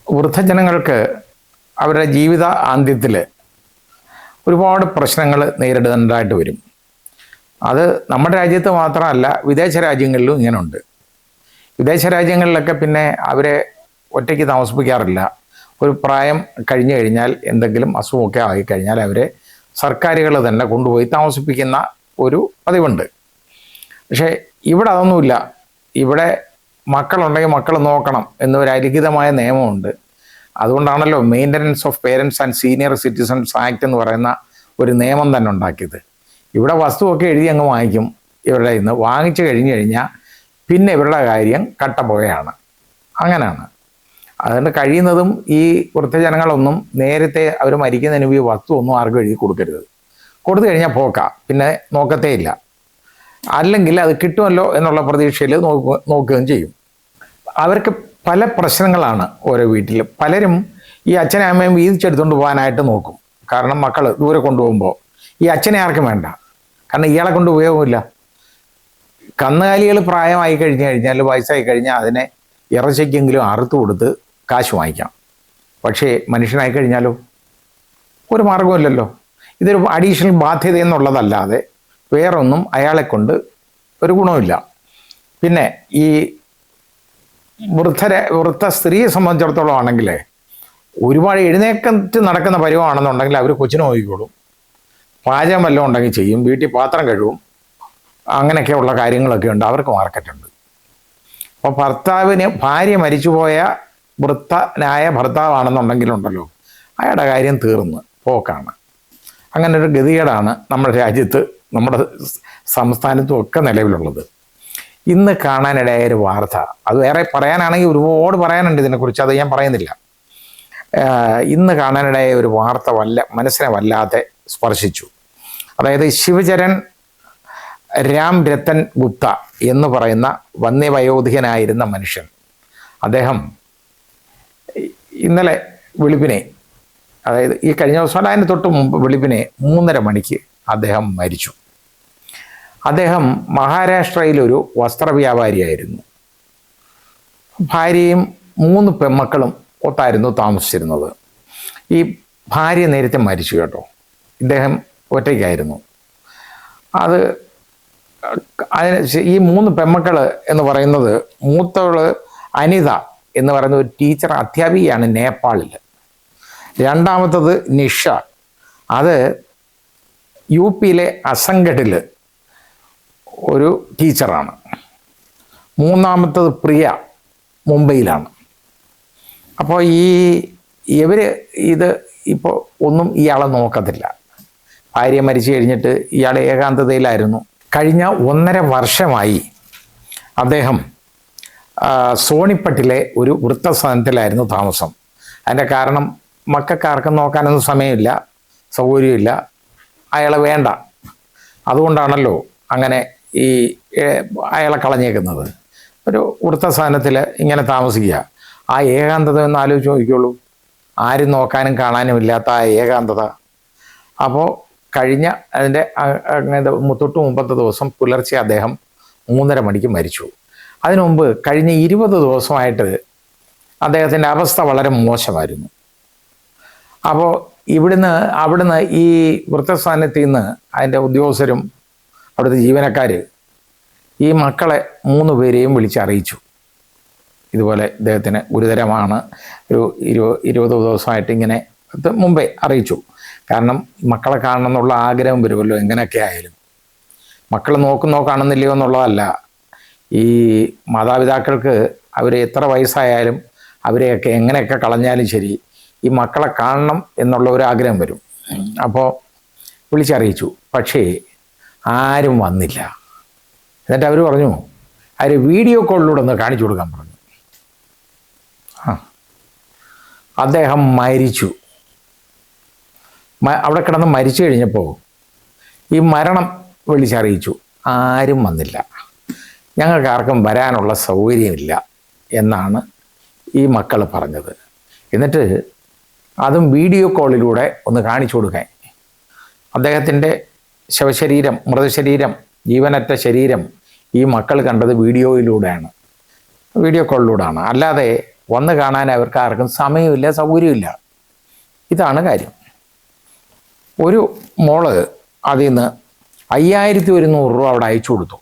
വൃദ്ധജനങ്ങൾക്ക് അവരുടെ ജീവിത ആന്ത്യത്തിൽ ഒരുപാട് പ്രശ്നങ്ങൾ നേരിടേണ്ടതായിട്ട് വരും. അത് നമ്മുടെ രാജ്യത്ത് മാത്രമല്ല, വിദേശ രാജ്യങ്ങളിലും ഇങ്ങനെയുണ്ട്. വിദേശ രാജ്യങ്ങളിലൊക്കെ പിന്നെ അവരെ ഒറ്റയ്ക്ക് താമസിപ്പിക്കാറില്ല. ഒരു പ്രായം കഴിഞ്ഞു കഴിഞ്ഞാൽ, എന്തെങ്കിലും അസുഖമൊക്കെ ആയിക്കഴിഞ്ഞാൽ അവരെ സർക്കാരുകൾ തന്നെ കൊണ്ടുപോയി താമസിപ്പിക്കുന്ന ഒരു പതിവുണ്ട്. പക്ഷേ ഇവിടെ അതൊന്നുമില്ല. ഇവിടെ മക്കളുണ്ടെങ്കിൽ മക്കൾ നോക്കണം എന്നൊരു അലിഖിതമായ നിയമമുണ്ട്. അതുകൊണ്ടാണല്ലോ maintenance of parents and senior citizens act എന്ന് പറയുന്ന ഒരു നിയമം തന്നെ ഉണ്ടാക്കിയത്. ഇവിടെ വസ്തുവൊക്കെ എഴുതി അങ്ങ് വാങ്ങിക്കും. ഇവരുടെ ഇന്ന് വാങ്ങിച്ചു കഴിഞ്ഞു കഴിഞ്ഞാൽ പിന്നെ ഇവരുടെ കാര്യം കട്ടപ്പുകയാണ്. അങ്ങനെയാണ്. അതുകൊണ്ട് കഴിയുന്നതും ഈ വൃദ്ധജനങ്ങളൊന്നും നേരത്തെ അവർ മരിക്കുന്നതിന് മുമ്പ് വസ്തു ഒന്നും ആർക്കും എഴുതി കൊടുക്കരുത്. കൊടുത്തു കഴിഞ്ഞാൽ പോക്കാം, പിന്നെ നോക്കത്തേ ഇല്ല. അല്ലെങ്കിൽ അത് കിട്ടുമല്ലോ എന്നുള്ള പ്രതീക്ഷയിൽ നോക്കുകയും ചെയ്യും. അവർക്ക് പല പ്രശ്നങ്ങളാണ് ഓരോ വീട്ടിൽ. പലരും ഈ അച്ഛനും അമ്മയും വീതിച്ചെടുത്തുകൊണ്ട് പോകാനായിട്ട് നോക്കും. കാരണം മക്കൾ ദൂരെ കൊണ്ടുപോകുമ്പോൾ ഈ അച്ഛനെ ആർക്കും വേണ്ട. കാരണം ഇയാളെ കൊണ്ട് ഉപയോഗമില്ല. കന്നുകാലികൾ പ്രായമായി കഴിഞ്ഞാൽ, വയസ്സായി കഴിഞ്ഞാൽ അതിനെ ഇറച്ചിക്കെങ്കിലും അറുത്ത് കൊടുത്ത് കാശ് വാങ്ങിക്കാം. പക്ഷേ മനുഷ്യനായി കഴിഞ്ഞാലോ ഒരു മാർഗമില്ലല്ലോ. ഇതൊരു അഡീഷണൽ ബാധ്യത എന്നുള്ളതല്ലാതെ വേറൊന്നും അയാളെ കൊണ്ട് ഒരു ഗുണമില്ല. പിന്നെ ഈ വൃദ്ധ സ്ത്രീയെ സംബന്ധിച്ചിടത്തോളം ആണെങ്കിൽ ഒരുപാട് എഴുന്നേക്കത്ത് നടക്കുന്ന പരിവാണെന്നുണ്ടെങ്കിൽ അവർ കൊച്ചിനെ നോക്കിക്കോളും. പാചകം വല്ലതും ഉണ്ടെങ്കിൽ ചെയ്യും, വീട്ടിൽ പാത്രം കഴുകും, അങ്ങനെയൊക്കെയുള്ള കാര്യങ്ങളൊക്കെ ഉണ്ട്. അവർക്ക് മാർക്കറ്റുണ്ട്. അപ്പോൾ ഭാര്യ മരിച്ചുപോയ വൃദ്ധനായ ഭർത്താവാണെന്നുണ്ടെങ്കിലുണ്ടല്ലോ, അയാളുടെ കാര്യം തീർന്ന് പോക്കാണ്. അങ്ങനെ ഒരു ഗതികേടാണ് നമ്മുടെ രാജ്യത്ത്, നമ്മുടെ സംസ്ഥാനത്തും ഒക്കെ നിലവിലുള്ളത്. ഇന്ന് കാണാനിടയായ ഒരു വാർത്ത, അത് വേറെ പറയാനാണെങ്കിൽ ഒരുപാട് പറയാനുണ്ട് ഇതിനെക്കുറിച്ച്, അത് ഞാൻ പറയുന്നില്ല. ഇന്ന് കാണാനിടയായ ഒരു വാർത്ത മനസ്സിനെ വല്ലാതെ സ്പർശിച്ചു. അതായത് ശിവചരൺ രാം രത്തൻ ഗുപ്ത എന്ന് പറയുന്ന വന്യവയോധികനായിരുന്ന മനുഷ്യൻ, അദ്ദേഹം ഇന്നലെ വെളുപ്പിനെ, അതായത് ഈ കഴിഞ്ഞ ദിവസം അതിന് തൊട്ട് മുമ്പ് വെളുപ്പിനെ 3:30 മണിക്ക് അദ്ദേഹം മരിച്ചു. അദ്ദേഹം മഹാരാഷ്ട്രയിലൊരു വസ്ത്രവ്യാപാരിയായിരുന്നു. ഭാര്യയും 3 പെൺമക്കളും ഒത്തായിരുന്നു താമസിച്ചിരുന്നത്. ഈ ഭാര്യ നേരത്തെ മരിച്ചു കേട്ടോ. ഇദ്ദേഹം ഒറ്റയ്ക്കായിരുന്നു. ഈ 3 പെൺമക്കൾ എന്ന് പറയുന്നത്, മൂത്തവള് അനിത എന്ന് പറയുന്ന ഒരു ടീച്ചർ അധ്യാപികയാണ് നേപ്പാളിൽ. രണ്ടാമത്തത് നിഷ, അത് UP-യിലെ അസംഗഡിൽ ഒരു ടീച്ചറാണ്. മൂന്നാമത്തത് പ്രിയ, മുംബൈയിലാണ്. അപ്പോൾ ഇവർ ഇപ്പോൾ ഒന്നും ഇയാളെ നോക്കത്തില്ല. ഭാര്യ മരിച്ചു കഴിഞ്ഞിട്ട് ഇയാൾ ഏകാന്തതയിലായിരുന്നു. കഴിഞ്ഞ 1.5 വർഷമായി അദ്ദേഹം സോണിപ്പട്ടിലെ ഒരു വൃദ്ധസദനത്തിലായിരുന്നു താമസം. അതിൻ്റെ കാരണം മക്കൾക്കാർക്കും നോക്കാനൊന്നും സമയമില്ല, സൗകര്യമില്ല, അയാളെ വേണ്ട. അതുകൊണ്ടാണല്ലോ അങ്ങനെ അയാളെ കളഞ്ഞേക്കുന്നത്. ഒരു വൃദ്ധസദനത്തിൽ ഇങ്ങനെ താമസിക്കുക, ആ ഏകാന്തത ഒന്ന് ആലോചിച്ച് നോക്കിക്കോളൂ. ആരും നോക്കാനും കാണാനും ഇല്ലാത്ത ആ ഏകാന്തത. അപ്പോൾ അതിൻ്റെ തൊട്ട് മുമ്പത്തെ ദിവസം പുലർച്ചെ അദ്ദേഹം 3:30 മണിക്ക് മരിച്ചു. അതിനു മുമ്പ് കഴിഞ്ഞ 20 ദിവസമായിട്ട് അദ്ദേഹത്തിൻ്റെ അവസ്ഥ വളരെ മോശമായിരുന്നു. അപ്പോൾ അവിടുന്ന് ഈ വൃദ്ധസ്ഥാനത്തിൽ നിന്ന് അതിൻ്റെ ഉദ്യോഗസ്ഥരും അവിടുത്തെ ജീവനക്കാർ ഈ മക്കളെ 3 പേരെയും വിളിച്ചറിയിച്ചു. ഇതുപോലെ ഇദ്ദേഹത്തിന് ഗുരുതരമാണ്, ഒരു 20 ദിവസമായിട്ട് ഇങ്ങനെ മുമ്പേ അറിയിച്ചു. കാരണം മക്കളെ കാണണം എന്നുള്ള ആഗ്രഹം വരുമല്ലോ, എങ്ങനെയൊക്കെ ആയാലും. മക്കൾ നോക്കുന്നോ കാണുന്നില്ലയോ എന്നുള്ളതല്ല. ഈ മാതാപിതാക്കൾക്ക് അവർ എത്ര വയസ്സായാലും അവരെയൊക്കെ എങ്ങനെയൊക്കെ കളഞ്ഞാലും ശരി, ഈ മക്കളെ കാണണം എന്നുള്ള ഒരു ആഗ്രഹം വരും. അപ്പോൾ വിളിച്ചറിയിച്ചു. പക്ഷേ ആരും വന്നില്ല. എന്നിട്ട് അവർ പറഞ്ഞു, അവർ വീഡിയോ കോളിലൂടെ ഒന്ന് കാണിച്ചു കൊടുക്കാൻ പറഞ്ഞു. അദ്ദേഹം മരിച്ചു. അവിടെ കിടന്ന് മരിച്ചു കഴിഞ്ഞപ്പോൾ ഈ മരണം വിളിച്ചറിയിച്ചു. ആരും വന്നില്ല, ഞങ്ങൾക്ക് ആർക്കും വരാനുള്ള സൗകര്യമില്ല എന്നാണ് ഈ മക്കൾ പറഞ്ഞത്. എന്നിട്ട് അതും വീഡിയോ കോളിലൂടെ ഒന്ന് കാണിച്ചു കൊടുക്കാൻ. അദ്ദേഹത്തിൻ്റെ ശവശരീരം, മൃതശരീരം, ജീവനറ്റ ശരീരം ഈ മക്കൾ കണ്ടത് വീഡിയോ കോളിലൂടെയാണ്. അല്ലാതെ വന്ന് കാണാൻ അവർക്ക് ആർക്കും സമയമില്ല, സൗകര്യമില്ല. ഇതാണ് കാര്യം. ഒരു മോള് അതിൽ നിന്ന് 5100 രൂപ അവിടെ അയച്ചു കൊടുത്തു.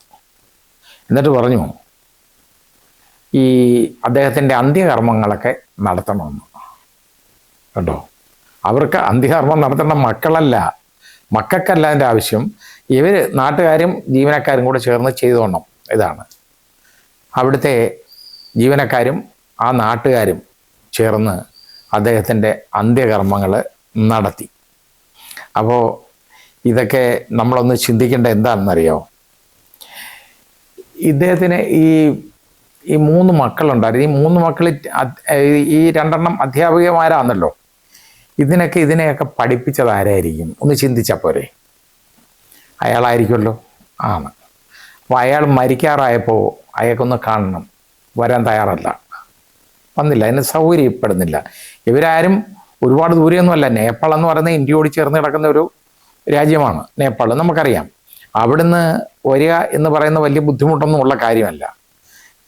എന്നിട്ട് പറഞ്ഞു ഈ അദ്ദേഹത്തിൻ്റെ അന്ത്യകർമ്മങ്ങളൊക്കെ നടത്തണമെന്ന്. കേട്ടോ, അവർക്ക് അന്ത്യകർമ്മം നടത്തേണ്ട മക്കൾക്കല്ല അതിൻ്റെ ആവശ്യം. ഇവർ നാട്ടുകാരും ജീവനക്കാരും കൂടെ ചേർന്ന് ചെയ്തോണം. ഇതാണ് അവിടുത്തെ ജീവനക്കാരും ആ നാട്ടുകാരും ചേർന്ന് അദ്ദേഹത്തിൻ്റെ അന്ത്യകർമ്മങ്ങൾ നടത്തി. അപ്പോൾ ഇതൊക്കെ നമ്മളൊന്ന് ചിന്തിക്കേണ്ട എന്താണെന്നറിയോ? ഇദ്ദേഹത്തിന് ഈ 3 മക്കളുണ്ടായിരുന്നു. ഈ 3 മക്കളിൽ ഈ 2 അധ്യാപികമാരാണല്ലോ. ഇതിനെയൊക്കെ പഠിപ്പിച്ചത് ആരായിരിക്കും? ഒന്ന് ചിന്തിച്ചാൽ പോരെ? അയാളായിരിക്കുമല്ലോ. ആണ്. അപ്പോൾ അയാൾ മരിക്കാറായപ്പോൾ അയാൾക്കൊന്ന് കാണണം, വരാൻ തയ്യാറല്ല, വന്നില്ല, അതിന് സൗകര്യപ്പെടുന്നില്ല. ഇവരാരും ഒരുപാട് ദൂരെയൊന്നുമല്ല. നേപ്പാൾ എന്ന് പറയുന്നത് ഇന്ത്യയോട് ചേർന്ന് കിടക്കുന്ന ഒരു രാജ്യമാണ് നേപ്പാൾ, നമുക്കറിയാം. അവിടുന്ന് വരിക എന്ന് പറയുന്ന വലിയ ബുദ്ധിമുട്ടൊന്നും ഉള്ള കാര്യമല്ല.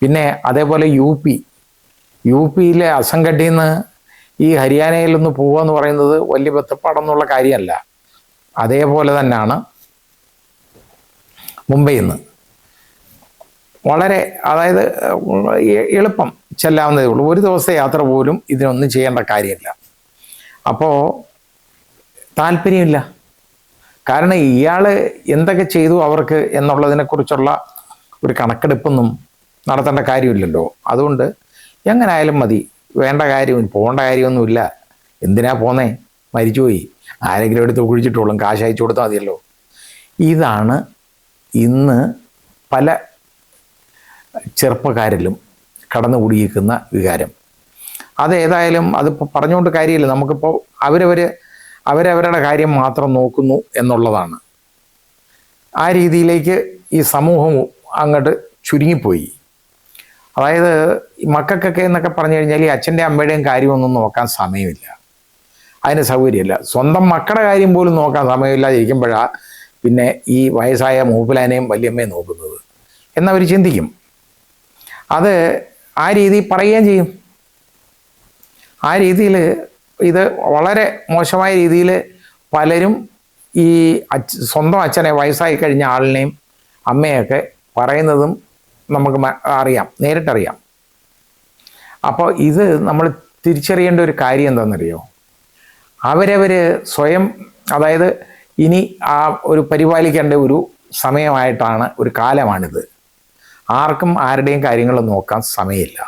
പിന്നെ അതേപോലെ യു പിയിലെ അസംഘട്ടിൽ നിന്ന് ഈ ഹരിയാനയിലൊന്ന് പോവുക എന്ന് പറയുന്നത് വലിയ ബന്ധപ്പാടൊന്നുള്ള കാര്യമല്ല. അതേപോലെ തന്നെയാണ് മുംബൈയിൽ നിന്ന് വളരെ, അതായത് എളുപ്പം ചെല്ലാവുന്നതേ ഉള്ളൂ. ഒരു ദിവസത്തെ യാത്ര പോലും ഇതിനൊന്നും ചെയ്യേണ്ട കാര്യമില്ല. അപ്പോൾ താല്പര്യമില്ല. കാരണം ഇയാൾ എന്തൊക്കെ ചെയ്തു അവർക്ക് എന്നുള്ളതിനെക്കുറിച്ചുള്ള ഒരു കണക്കെടുപ്പൊന്നും നടത്തേണ്ട കാര്യമില്ലല്ലോ. അതുകൊണ്ട് എങ്ങനായാലും മതി, വേണ്ട കാര്യം, പോകേണ്ട കാര്യമൊന്നുമില്ല. എന്തിനാ പോന്നേ? മരിച്ചുപോയി, ആരെങ്കിലും എടുത്ത് കുഴിച്ചിട്ടോളും, കാശ് അയച്ചു കൊടുത്താൽ മതിയല്ലോ. ഇതാണ് ഇന്ന് പല ചെറുപ്പക്കാരിലും കടന്നുകൂടിയിരിക്കുന്ന വികാരം. അതേതായാലും അതിപ്പോൾ പറഞ്ഞുകൊണ്ട് കാര്യമില്ല. നമുക്കിപ്പോൾ അവരവരുടെ കാര്യം മാത്രം നോക്കുന്നു എന്നുള്ളതാണ്. ആ രീതിയിലേക്ക് ഈ സമൂഹം അങ്ങോട്ട് ചുരുങ്ങിപ്പോയി. അതായത് മക്കൾക്കൊക്കെ എന്നൊക്കെ പറഞ്ഞു കഴിഞ്ഞാൽ ഈ അച്ഛൻ്റെ അമ്മയുടെയും കാര്യമൊന്നും നോക്കാൻ സമയമില്ല, അതിന് സൗകര്യമില്ല. സ്വന്തം മക്കളുടെ കാര്യം പോലും നോക്കാൻ സമയമില്ലാതിരിക്കുമ്പോഴാണ് പിന്നെ ഈ വയസ്സായ മൂപ്പിലാനെയും വല്യമ്മയും നോക്കുന്നത് എന്നവർ ചിന്തിക്കും. അത് ആ രീതിയിൽ പറയുകയും ചെയ്യും. ആ രീതിയിൽ ഇത് വളരെ മോശമായ രീതിയിൽ പലരും ഈ സ്വന്തം അച്ഛനെ, വയസ്സായി കഴിഞ്ഞ ആളിനെയും അമ്മയൊക്കെ പറയുന്നതും നമുക്ക് അറിയാം, നേരിട്ടറിയാം. അപ്പോൾ ഇത് നമ്മൾ തിരിച്ചറിയേണ്ട ഒരു കാര്യം എന്താണെന്നറിയോ? അവരവർ സ്വയം, അതായത് ഇനി ആ ഒരു പരിപാലിക്കേണ്ട ഒരു സമയമായിട്ടാണ്, ഒരു കാലമാണിത്. ആർക്കും ആരുടെയും കാര്യങ്ങൾ നോക്കാൻ സമയമില്ല.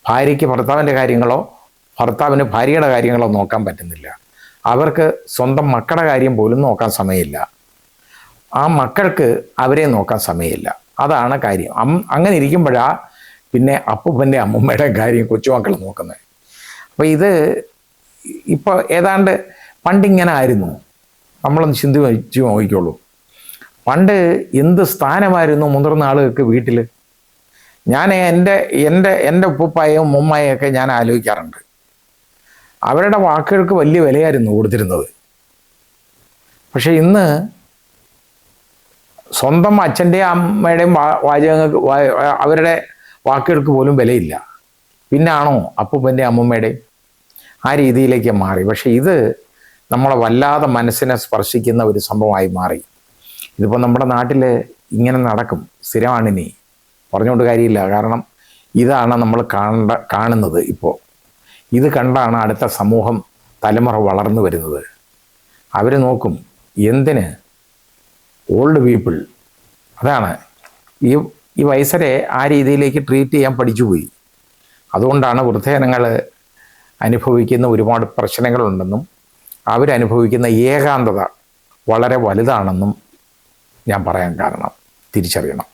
ഭാര്യയ്ക്ക് ഭർത്താവിൻ്റെ കാര്യങ്ങളോ ഭർത്താവിന് ഭാര്യയുടെ കാര്യങ്ങളോ നോക്കാൻ പറ്റുന്നില്ല. അവർക്ക് സ്വന്തം മക്കളുടെ കാര്യം പോലും നോക്കാൻ സമയമില്ല. ആ മക്കൾക്ക് അവരെ നോക്കാൻ സമയമില്ല. അതാണ് കാര്യം. അങ്ങനെ ഇരിക്കുമ്പോഴാണ് പിന്നെ അപ്പൂപ്പൻ്റെ അമ്മൂമ്മയുടെ കാര്യം കൊച്ചുമക്കൾ നോക്കുന്നത്. അപ്പോൾ ഇത് ഇപ്പോൾ ഏതാണ്ട് പണ്ടിങ്ങനെ ആയിരുന്നു. നമ്മളൊന്ന് ചിന്തിച്ച് നോക്കിക്കോളൂ. പണ്ട് എന്ത് സ്ഥാനമായിരുന്നു മുതിർന്ന ആളുകൾക്ക് വീട്ടിൽ. ഞാൻ എൻ്റെ ഉപ്പുപ്പായും ഉമ്മുമ്മയൊക്കെ ഞാൻ ആലോചിക്കാറുണ്ട്. അവരുടെ വാക്കുകൾക്ക് വലിയ വിലയായിരുന്നു കൊടുത്തിരുന്നത്. പക്ഷെ ഇന്ന് സ്വന്തം അച്ഛൻ്റെയും അമ്മയുടെയും വാചകങ്ങൾക്ക്, അവരുടെ വാക്കുകൾക്ക് പോലും വിലയില്ല. പിന്നാണോ അപ്പൂപ്പൻ്റെയും അമ്മൂമ്മയുടെയും? ആ രീതിയിലേക്ക് മാറി. പക്ഷെ ഇത് നമ്മളെ വല്ലാതെ മനസ്സിനെ സ്പർശിക്കുന്ന ഒരു സംഭവമായി മാറി. ഇതിപ്പോൾ നമ്മുടെ നാട്ടിൽ ഇങ്ങനെ നടക്കും, സ്ഥിരമാണിനി, പറഞ്ഞുകൊണ്ട് കാര്യമില്ല. കാരണം ഇതാണ് നമ്മൾ കാണുന്നത്. ഇപ്പോൾ ഇത് കണ്ടാണ് അടുത്ത സമൂഹം, തലമുറ വളർന്നു വരുന്നത്. അവർ നോക്കും എന്തിന് ഓൾഡ് പീപ്പിൾ. അതാണ് ഈ വയസ്സരെ ആ രീതിയിലേക്ക് ട്രീറ്റ് ചെയ്യാൻ പഠിച്ചുപോയി. അതുകൊണ്ടാണ് വൃദ്ധജനങ്ങൾ അനുഭവിക്കുന്ന ഒരുപാട് പ്രശ്നങ്ങളുണ്ടെന്നും അവരനുഭവിക്കുന്ന ഏകാന്തത വളരെ വലുതാണെന്നും ഞാൻ പറയാൻ കാരണം. തിരിച്ചറിയണം.